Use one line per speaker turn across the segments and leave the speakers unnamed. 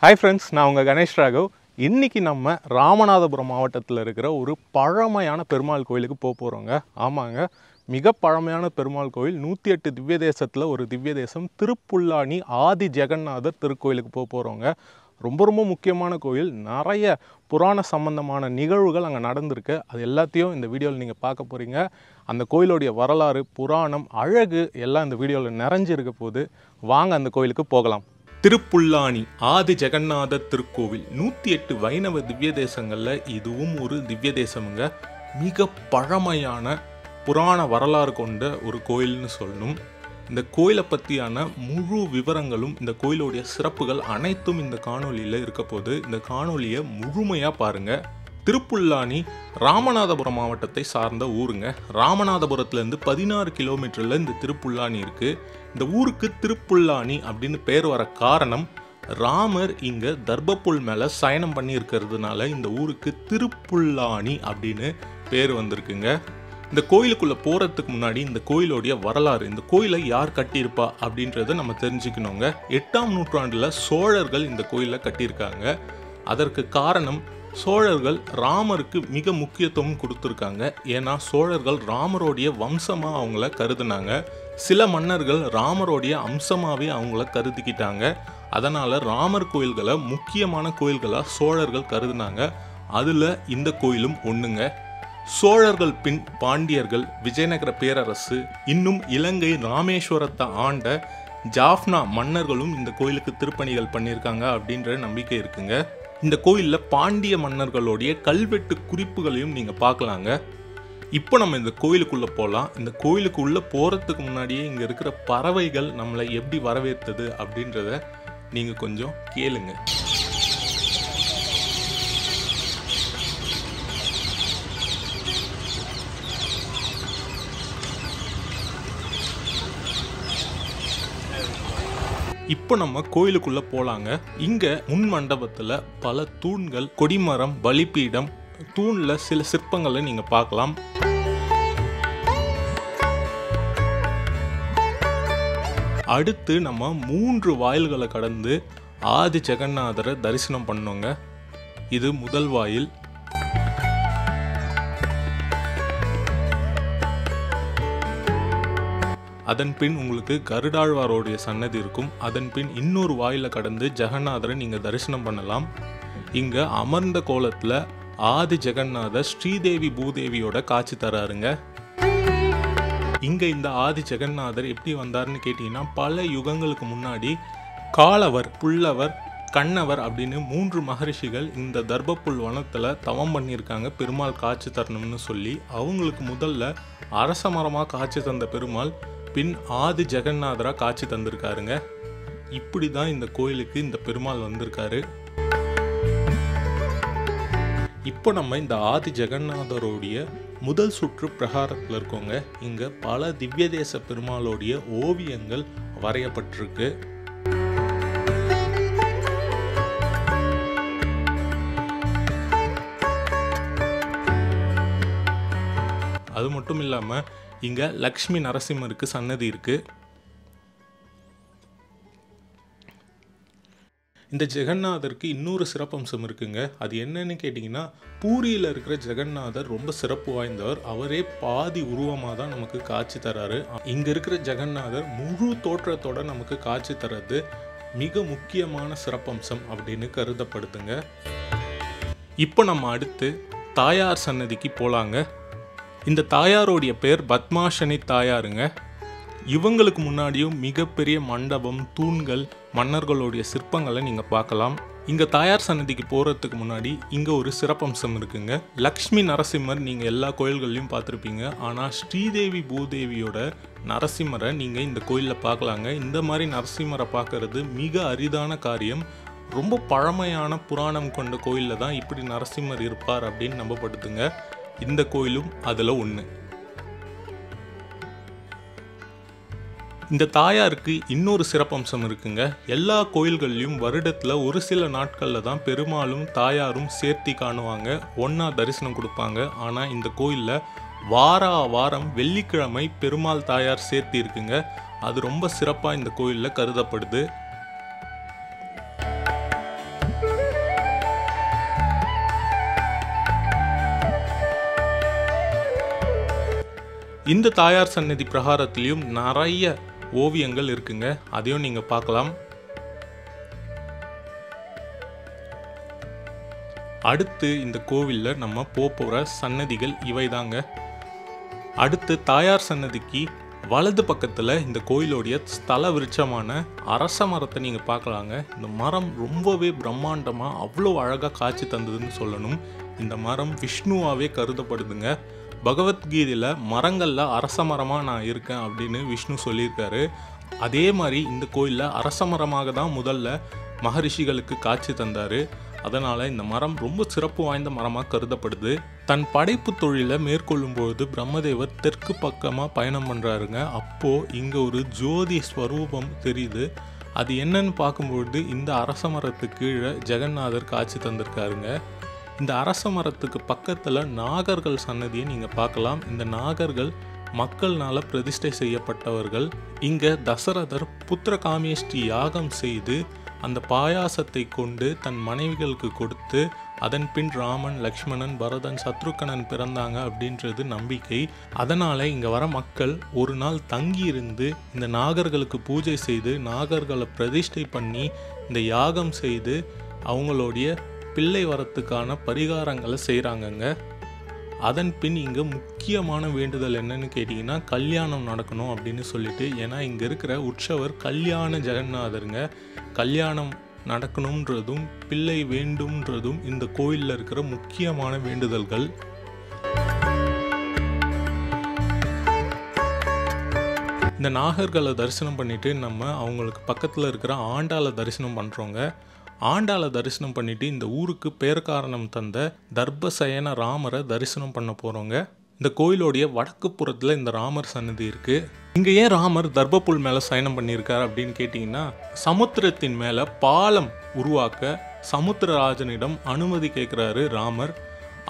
Hi friends, நான் உங்க Ganesh Raghav. இன்னைக்கு நம்ம ராமநாதபுரம் மாவட்டத்தில் இருக்கிற ஒரு பழமையான பெருமாள் கோயிலுக்கு போறோங்க. ஆமாங்க. மிக பழமையான பெருமாள் கோயில் 108 திவ்ய தேசத்துல ஒரு திவ்ய தேசம் திருப்புல்லானி ஆதி ஜெகநாதர் திருக்கோயிலுக்கு போறோங்க. ரொம்ப முக்கியமான கோயில். நிறைய புராண சம்பந்தமான நிகழ்வுகள் அங்க நடந்திருக்கு. அது எல்லாத்தையும் இந்த வீடியோல நீங்க பார்க்க போறீங்க. அந்த கோயிலோட வரலாறு, புராணம், அழகு எல்லாம் இந்த வீடியோல நிறைஞ்சு இருக்க போகுது. வாங்க அந்த கோயிலுக்கு போகலாம். திருப்புல்லானி ஆதி ஜெகநாதர் திருக்கோவில் 108 வைணவ திவ்ய தேசங்களில் இதுவும் ஒரு திவ்ய தேசமுங்க. மிக பழமையான புராண வரலாறு கொண்ட ஒரு கோயில்னு சொல்லணும். இந்த கோயிலை பற்றியான முழு விவரங்களும் இந்த கோயிலுடைய சிறப்புகள் அனைத்தும் இந்த காணொலியில் இருக்க போது இந்த காணொலியை முழுமையாக பாருங்கள். திருப்புல்லானி ராமநாதபுரம் மாவட்டத்தை சார்ந்த ஊருங்க. ராமநாதபுரத்துலேருந்து 16 கிலோமீட்டரில் இந்த திருப்புல்லானி இருக்குது. இந்த ஊருக்கு திருப்புல்லானி அப்படின்னு பேர் வர காரணம், ராமர் இங்கே தர்பப்புல் மேலே சயனம் பண்ணி இருக்கிறதுனால இந்த ஊருக்கு திருப்புல்லானி அப்படின்னு பேர் வந்திருக்குங்க. இந்த கோயிலுக்குள்ளே போகிறதுக்கு முன்னாடி இந்த கோயிலோடைய வரலாறு, இந்த கோயிலை யார் கட்டியிருப்பா அப்படின்றத நம்ம தெரிஞ்சுக்கணுங்க. 8ஆம் நூற்றாண்டில் சோழர்கள் இந்த கோயிலை கட்டியிருக்காங்க. அதற்கு காரணம், சோழர்கள் ராமருக்கு மிக முக்கியத்துவம் கொடுத்துருக்காங்க. ஏன்னா சோழர்கள் ராமரோடைய வம்சமாக அவங்கள கருதுனாங்க. சில மன்னர்கள் ராமரோடைய அம்சமாகவே அவங்கள கருதிக்கிட்டாங்க. அதனால் ராமர் கோயில்களை முக்கியமான கோயில்களாக சோழர்கள் கருதுனாங்க. அதில் இந்த கோயிலும் ஒன்றுங்க. சோழர்கள் பின் பாண்டியர்கள், விஜயநகர பேரரசு, இன்னும் இலங்கை ராமேஸ்வரத்தை ஆண்ட ஜாஃப்னா மன்னர்களும் இந்த கோயிலுக்கு திருப்பணிகள் பண்ணியிருக்காங்க அப்படின்ற நம்பிக்கை இருக்குங்க. இந்த கோயிலில் பாண்டிய மன்னர்களுடைய கல்வெட்டு குறிப்புகளையும் நீங்கள் பார்க்கலாங்க. இப்போ நம்ம இந்த கோயிலுக்குள்ளே போகலாம். இந்த கோயிலுக்கு உள்ளே போகிறதுக்கு முன்னாடியே இங்கே இருக்கிற பறவைகள் நம்மளை எப்படி வரவேற்றது அப்படின்றத நீங்கள் கொஞ்சம் கேளுங்க. இப்போ நம்ம கோயிலுக்குள்ள போலாங்க. இங்க முன் மண்டபத்துல பல தூண்கள், கொடிமரம், பலிபீடம், தூண்ல சில சிற்பங்களை நீங்க பார்க்கலாம். அடுத்து நம்ம 3 வாயில்களை கடந்து ஆதி ஜெகநாதரை தரிசனம் பண்ணோங்க. இது முதல் வாயில். அதன் பின் உங்களுக்கு கருடாழ்வாரோடைய சன்னதி இருக்கும். அதன் பின் இன்னொரு வாயில கடந்து ஜெகநாதரை நீங்கள் தரிசனம் பண்ணலாம். இங்கே அமர்ந்த கோலத்தில் ஆதி ஜெகநாதர் ஸ்ரீதேவி பூதேவியோட காட்சி தராருங்க. இங்கே இந்த ஆதி ஜெகநாதர் எப்படி வந்தார்னு கேட்டிங்கன்னா, பல யுகங்களுக்கு முன்னாடி காலவர், புல்லவர், கண்ணவர் அப்படின்னு 3 மகரிஷிகள் இந்த தர்பப்புல் வனத்தில் தவம் பண்ணியிருக்காங்க பெருமாள் காட்சி தரணும்னு சொல்லி. அவங்களுக்கு முதல்ல அரச மரமாக காட்சி தந்த பெருமாள் பின் ஆதி ஜெகநாதரா காட்சி தந்திருக்காருங்க. இப்படி தான் இந்த கோயிலுக்கு இந்த பெருமாள் வந்திருக்காரு. இப்போ நம்ம இந்த ஆதி ஜெகநாதருடைய முதல் சுற்று பிரகாரத்தில் இருக்கோங்க. இங்கே பல திவ்ய தேச பெருமாளுடைய ஓவியங்கள் வரையப்பட்டிருக்கு. அது மட்டும் இல்லாமல் இங்கே லக்ஷ்மி நரசிம்மருக்கு சன்னதி இருக்கு. இந்த ஜெகநாதருக்கு இன்னொரு சிறப்பம்சம் இருக்குங்க. அது என்னன்னு கேட்டிங்கன்னா, பூரியில் இருக்கிற ஜெகநாதர் ரொம்ப சிறப்பு வாய்ந்தவர். அவரே பாதி உருவமாக தான் நமக்கு காட்சி தராரு. இங்கே இருக்கிற ஜெகநாதர் முழு தோற்றத்தோட நமக்கு காட்சி தர்றது மிக முக்கியமான சிறப்பம்சம் அப்படின்னு கருதப்படுதுங்க. இப்போ நம்ம அடுத்து தாயார் சன்னதிக்கு போகலாங்க. இந்த தாயாரோடைய பேர் பத்மாஷனி தாயாருங்க. இவங்களுக்கு முன்னாடியும் மிகப்பெரிய மண்டபம், தூண்கள், மன்னர்களுடைய சிற்பங்களை நீங்கள் பார்க்கலாம். இங்கே தாயார் சன்னதிக்கு போகிறதுக்கு முன்னாடி இங்கே ஒரு சிறப்பம்சம் இருக்குங்க. லக்ஷ்மி நரசிம்மர் நீங்கள் எல்லா கோயில்கள்லையும் பார்த்துருப்பீங்க. ஆனால் ஸ்ரீதேவி பூதேவியோட நரசிம்மரை நீங்கள் இந்த கோயிலில் பார்க்கலாங்க. இந்த மாதிரி நரசிம்மரை பார்க்கறது மிக அரிதான காரியம். ரொம்ப பழமையான புராணம் கொண்ட கோயிலில் தான் இப்படி நரசிம்மர் இருப்பார் அப்படின்னு நம்பப்படுதுங்க. இந்த கோயிலும் அதில் ஒன்று. இந்த தாயாருக்கு இன்னொரு சிறப்பம்சம் இருக்குங்க. எல்லா கோயில்கள்லையும் வருடத்தில் ஒரு சில நாட்களில் தான் பெருமாளும் தாயாரும் சேர்த்தி காணுவாங்க, ஒன்றா தரிசனம் கொடுப்பாங்க. ஆனால் இந்த கோயிலில் வாரம் வெள்ளிக்கிழமை பெருமாள் தாயார் சேர்த்தி இருக்குங்க. அது ரொம்ப சிறப்பாக இந்த கோயிலில் கருதப்படுது. இந்த தாயார் சன்னதி பிரகாரத்திலையும் நிறைய ஓவியங்கள் இருக்குங்க, அதையும் நீங்கள் பார்க்கலாம். அடுத்து இந்த கோவிலில் நம்ம போகிற சன்னதிகள் இவை தாங்க. அடுத்து தாயார் சன்னதிக்கு வலது பக்கத்தில் இந்த கோயிலோடைய ஸ்தல விருட்சமான அரச மரத்தை நீங்கள் பார்க்கலாங்க. இந்த மரம் ரொம்பவே பிரம்மாண்டமாக அவ்வளோ அழகாக காட்சி தந்ததுன்னு சொல்லணும். இந்த மரம் விஷ்ணுவாகவே கருதப்படுதுங்க. பகவத்கீதையில் மரங்களில் அரச மரமாக நான் இருக்கேன் அப்படின்னு விஷ்ணு சொல்லியிருக்காரு. அதே மாதிரி இந்த கோயிலில் அரச மரமாக தான் முதல்ல மகரிஷிகளுக்கு காட்சி தந்தார். அதனால் இந்த மரம் ரொம்ப சிறப்பு வாய்ந்த மரமாக கருதப்படுது. தன் படைப்பு தொழிலை மேற்கொள்ளும்போது பிரம்மதேவர் தெற்கு பக்கமாக பயணம் பண்ணுறாருங்க. அப்போது இங்கே ஒரு ஜோதி ஸ்வரூபம் தெரியுது. அது என்னன்னு பார்க்கும்பொழுது இந்த அரச மரத்துக்கு கீழே ஜெகநாதர் காட்சி தந்திருக்காருங்க. இந்த அரச மரத்துக்கு பக்கத்தில் நாகர்கள் சன்னதியை நீங்கள் பார்க்கலாம். இந்த நாகர்கள் மக்கள்னால பிரதிஷ்டை செய்யப்பட்டவர்கள். இங்கே தசரதர் புத்திர காமேஷ்டி யாகம் செய்து அந்த பாயாசத்தை கொண்டு தன் மனைவிகளுக்கு கொடுத்து அதன் பின் ராமன், லக்ஷ்மணன், பரதன், சத்ருக்கனன் பிறந்தாங்க அப்படின்றது நம்பிக்கை. அதனால் இங்கே வர மக்கள் ஒரு நாள் தங்கியிருந்து இந்த நாகர்களுக்கு பூஜை செய்து நாகர்களை பிரதிஷ்டை பண்ணி இந்த யாகம் செய்து அவங்களுடைய பிள்ளை வரத்துக்கான பரிகாரங்களை செய்கிறாங்கங்க. அதன் பின் இங்கே முக்கியமான வேண்டுதல் என்னன்னு கேட்டிங்கன்னா கல்யாணம் நடக்கணும் அப்படின்னு சொல்லிட்டு. ஏன்னா இங்கே இருக்கிற உற்சவர் கல்யாண ஜெகநாதருங்க. கல்யாணம் நடக்கணுன்றதும் பிள்ளை வேண்டும்ன்றதும் இந்த கோயிலில் இருக்கிற முக்கியமான வேண்டுதல்கள். இந்த நாகர்களை தரிசனம் பண்ணிட்டு நம்ம அவங்களுக்கு பக்கத்தில் இருக்கிற ஆண்டாளை தரிசனம் பண்ணுறோங்க. ஆண்டாளை தரிசனம் பண்ணிட்டு இந்த ஊருக்கு பேர் காரணம் தந்த தர்பசயன ராமரை தரிசனம் பண்ண போகிறோங்க. இந்த கோயிலோடைய வடக்கு புறத்தில் இந்த ராமர் சன்னதி இருக்குது. இங்கே ஏன் ராமர் தர்பப்புல் மேலே சயனம் பண்ணியிருக்கார் அப்படின்னு கேட்டிங்கன்னா, சமுத்திரத்தின் மேலே பாலம் உருவாக்க சமுத்திரராஜனிடம் அனுமதி கேட்குறாரு ராமர்.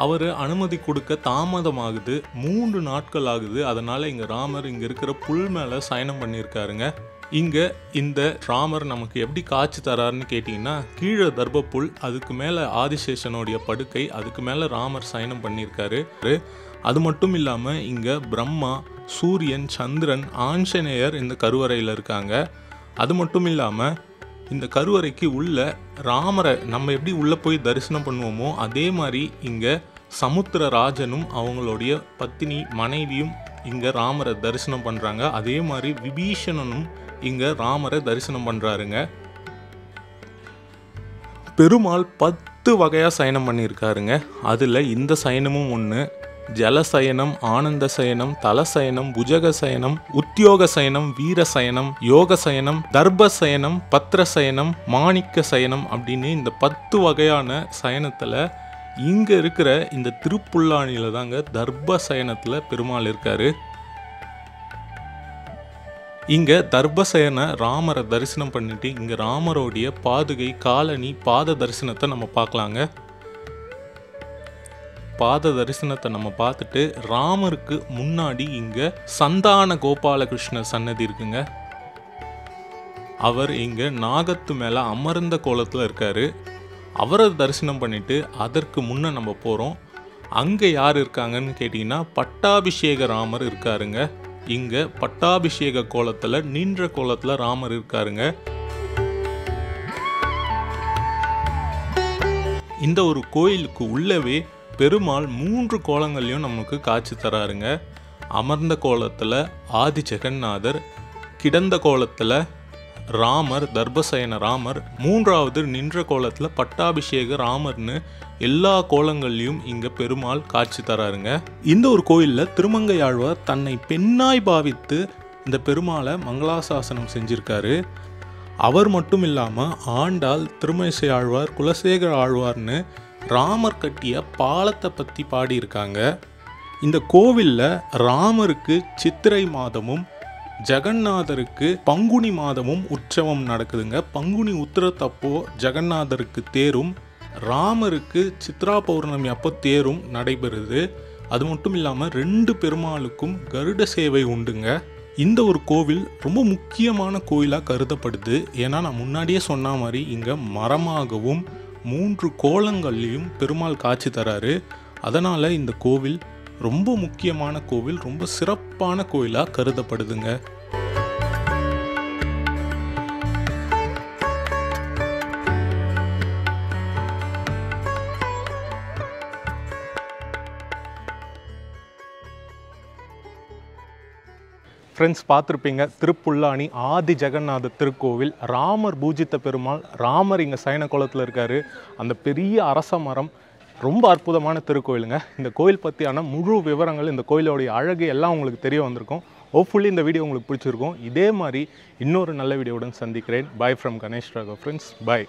அவர் அனுமதி கொடுக்க தாமதமாகுது, 3 நாட்கள் ஆகுது. அதனால் இங்கே ராமர் இங்கே இருக்கிற புல் மேலே சயனம் பண்ணியிருக்காருங்க. இங்கே இந்த ராமர் நமக்கு எப்படி காட்சி தராருன்னு கேட்டிங்கன்னா, கீழே தர்பப்புல், அதுக்கு மேலே ஆதிசேஷனுடைய படுக்கை, அதுக்கு மேலே ராமர் சயனம் பண்ணியிருக்காரு. அது மட்டும் இல்லாமல் இங்கே பிரம்மா, சூரியன், சந்திரன், ஆஞ்சநேயர் இந்த கருவறையில் இருக்காங்க. அது மட்டும் இல்லாமல் இந்த கருவறைக்கு உள்ள ராமரை நம்ம எப்படி உள்ளே போய் தரிசனம் பண்ணுவோமோ அதே மாதிரி இங்கே சமுத்திரராஜனும் அவங்களுடைய பத்தினி மனைவியும் இங்கே ராமரை தரிசனம் பண்ணுறாங்க. அதே மாதிரி விபீஷணனும் இங்கே ராமரை தரிசனம் பண்ணுறாருங்க. பெருமாள் 10 வகையாக சயனம் பண்ணியிருக்காருங்க. அதில் இந்த சயனமும் ஒன்று. ஜலசயனம், ஆனந்த சயனம், தலசயனம், புஜக சயனம், உத்தியோக சயனம், வீர சயனம், யோக சயனம், தர்ப சயனம், பத்ர சயனம், மாணிக்க சயனம் அப்படின்னு இந்த 10 வகையான சயனத்தில் இங்கே இருக்கிற இந்த திருப்புல்லானியில் தாங்க தர்ப சயனத்தில் பெருமாள் இருக்காரு. இங்கே தர்பசயன ராமரை தரிசனம் பண்ணிட்டு இங்கே ராமரோடைய பாதுகை, காலணி, பாத தரிசனத்தை நம்ம பார்க்கலாங்க. பாத தரிசனத்தை நம்ம பார்த்துட்டு ராமருக்கு முன்னாடி இங்கே சந்தான கோபாலகிருஷ்ணர் சன்னதி இருக்குங்க. அவர் இங்கே நாகத்து மேலே அமர்ந்த கோலத்தில் இருக்காரு. அவரை தரிசனம் பண்ணிட்டு அதற்கு முன்னே நம்ம போகிறோம். அங்கே யார் இருக்காங்கன்னு கேட்டிங்கன்னா பட்டாபிஷேக ராமர் இருக்காருங்க. இங்கே பட்டாபிஷேக கோலத்தில் நின்ற கோலத்தில் ராமர் இருக்காருங்க. இந்த ஒரு கோயிலுக்கு உள்ளவே பெருமாள் 3 கோலங்கள்லையும் நமக்கு காட்சி தராருங்க. அமர்ந்த கோலத்தில் ஆதி ஜெகநாதர், கிடந்த கோலத்தில் ராமர், தர்பசயன ராமர், 3வது நின்ற கோலத்தில் பட்டாபிஷேக ராமர்னு எல்லா கோலங்கள்லையும் இங்கே பெருமாள் காட்சி தராருங்க. இந்த ஒரு கோயிலில் திருமங்கையாழ்வார் தன்னை பெண்ணாய் பாவித்து இந்த பெருமாளை மங்களாசாசனம் செஞ்சிருக்காரு. அவர் மட்டும் இல்லாமல் ஆண்டாள், திருமழிசை ஆழ்வார், குலசேகர ஆழ்வார்னு ராமர் கட்டிய பாலத்தை பற்றி பாடியிருக்காங்க. இந்த கோவிலில் ராமருக்கு சித்திரை மாதமும் ஜெகநாதருக்கு பங்குனி மாதமும் உற்சவம் நடக்குதுங்க. பங்குனி உத்திரத்தப்போ ஜெகநாதருக்கு தேரும், ராமருக்கு சித்ரா பௌர்ணமி அப்போ தேரும் நடைபெறுது. அது மட்டும் இல்லாமல் 2 பெருமாளுக்கும் கருட சேவை உண்டுங்க. இந்த ஒரு கோவில் ரொம்ப முக்கியமான கோயிலாக கருதப்படுது. ஏன்னா நான் முன்னாடியே சொன்ன மாதிரி இங்கே மரமாகவும் 3 கோலங்கள்லையும் பெருமாள் காட்சி தராரு. அதனால் இந்த கோவில் ரொம்ப முக்கியமான கோவில், ரொம்ப சிறப்பான கோயிலாக கருதப்படுதுங்க. ஃப்ரெண்ட்ஸ், பார்த்துருப்பீங்க திருப்புல்லானி ஆதி ஜெகநாத திருக்கோவில். ராமர் பூஜித்த பெருமாள், ராமர் இங்கே சயன கோலத்தில் இருக்கார். அந்த பெரிய அரச மரம், ரொம்ப அற்புதமான திருக்கோயிலுங்க. இந்த கோயில் பற்றியான முழு விவரங்கள், இந்த கோயிலோடைய அழகு எல்லாம் உங்களுக்கு தெரிய வந்திருக்கும். ஹோப்ஃபுல்லி இந்த வீடியோ உங்களுக்கு பிடிச்சிருக்கும். இதே மாதிரி இன்னொரு நல்ல வீடியோவுடன் சந்திக்கிறேன். Bye from Ganesh Raghav. Friends, by.